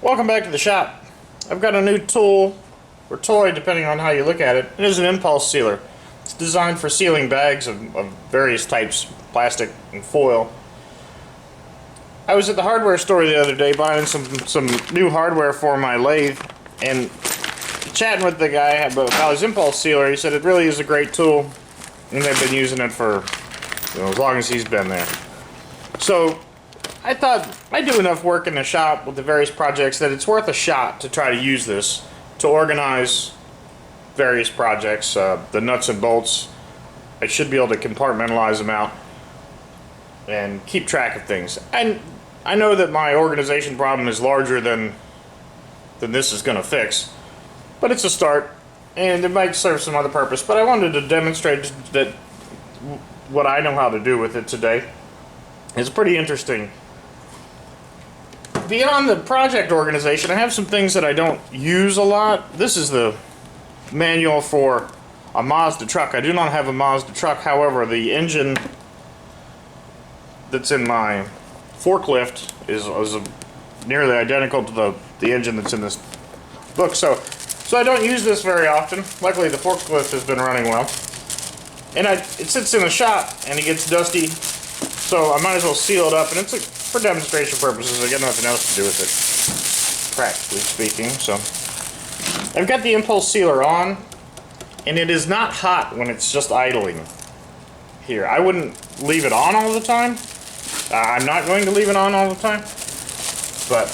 Welcome back to the shop. I've got a new tool, or toy depending on how you look at it. It is an impulse sealer. It's designed for sealing bags of various types, plastic and foil. I was at the hardware store the other day buying some new hardware for my lathe, and chatting with the guy about his impulse sealer. He said it really is a great tool, and they've been using it for as long as he's been there. So I thought I'd do enough work in the shop with the various projects that it's worth a shot to try to use this to organize various projects. The nuts and bolts, I should be able to compartmentalize them out and keep track of things. And I know that my organization problem is larger than this is going to fix, but it's a start, and it might serve some other purpose. But I wanted to demonstrate that what I know how to do with it today. It's pretty interesting. Beyond the project organization, I have some things that I don't use a lot. This is the manual for a Mazda truck. I do not have a Mazda truck, however, the engine that's in my forklift is nearly identical to the engine that's in this book. So I don't use this very often. Luckily, the forklift has been running well. And it sits in the shop, and it gets dusty, so I might as well seal it up. And it's for demonstration purposes. I got nothing else to do with it, practically speaking. So I've got the impulse sealer on, and it is not hot when it's just idling here. I wouldn't leave it on all the time. I'm not going to leave it on all the time, but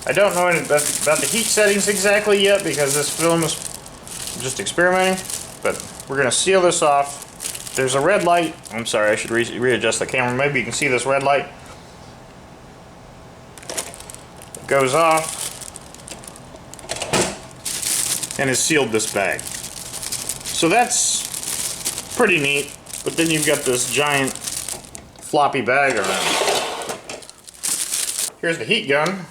I don't know about the heat settings exactly yet because this film is just experimenting. But we're going to seal this off. There's a red light. I'm sorry, I should readjust the camera. Maybe you can see this red light. It goes off and has sealed this bag. So that's pretty neat. But then you've got this giant floppy bag around. Here's the heat gun.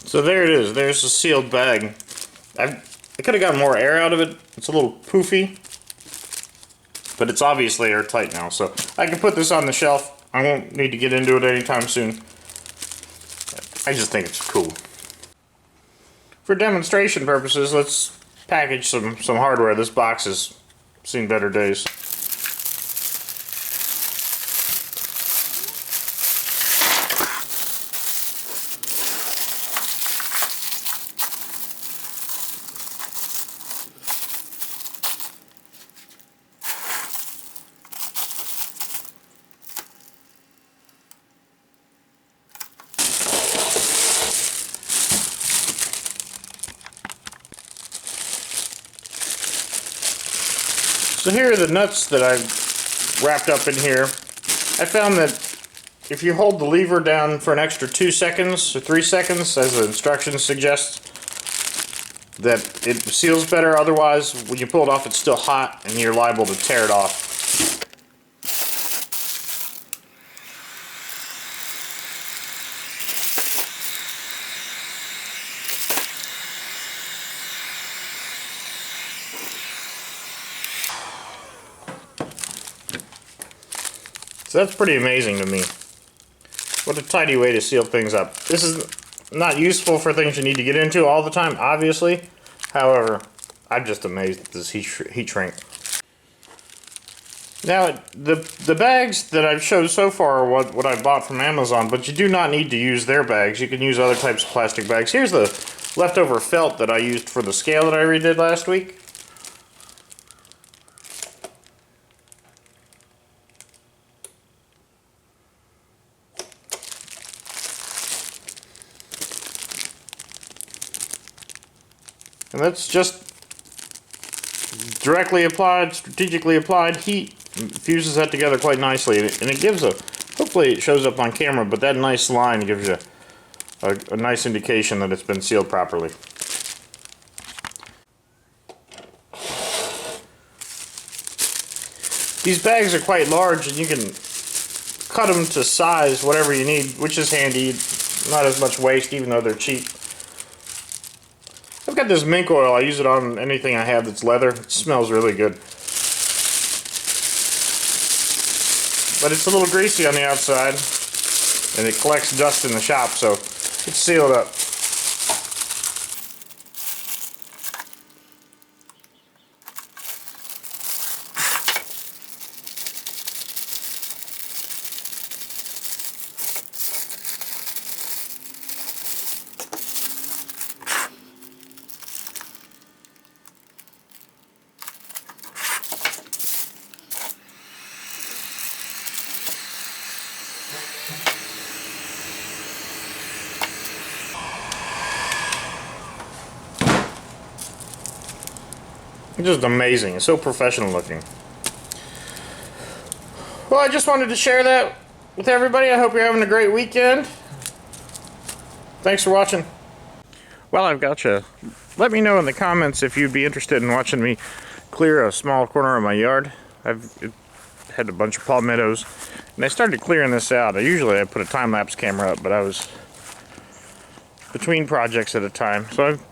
So there it is. There's a sealed bag. I could have gotten more air out of it. It's a little poofy, but it's obviously airtight now. So I can put this on the shelf. I won't need to get into it anytime soon. I just think it's cool. For demonstration purposes, let's package some hardware. This box has seen better days. So here are the nuts that I've wrapped up in here. I found that if you hold the lever down for an extra 2 seconds or 3 seconds, as the instructions suggest, that it seals better. Otherwise, when you pull it off, it's still hot and you're liable to tear it off. So that's pretty amazing to me. What a tidy way to seal things up. This is not useful for things you need to get into all the time, obviously. However, I'm just amazed at this heat shrink. Now, the bags that I've showed so far are what I bought from Amazon, but you do not need to use their bags. You can use other types of plastic bags. Here's the leftover felt that I used for the scale that I redid last week. And that's just directly applied, strategically applied heat. It fuses that together quite nicely, and it gives hopefully it shows up on camera, but that nice line gives you a nice indication that it's been sealed properly. These bags are quite large, and you can cut them to size, whatever you need, which is handy. Not as much waste, even though they're cheap. I've got this mink oil. I use it on anything I have that's leather. It smells really good. But it's a little greasy on the outside, and it collects dust in the shop, so it's sealed up. It's just amazing. It's so professional looking. Well, I just wanted to share that with everybody. I hope you're having a great weekend. Thanks for watching. Well, I've got you. Let me know in the comments if you'd be interested in watching me clear a small corner of my yard. I've had a bunch of palmettos, and I started clearing this out. Usually I put a time-lapse camera up, but I was between projects at a time, so I've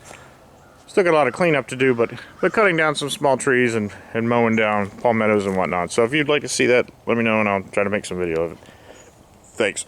still got a lot of cleanup to do, but cutting down some small trees and mowing down palmettos and whatnot. So if you'd like to see that, let me know and I'll try to make some video of it. Thanks.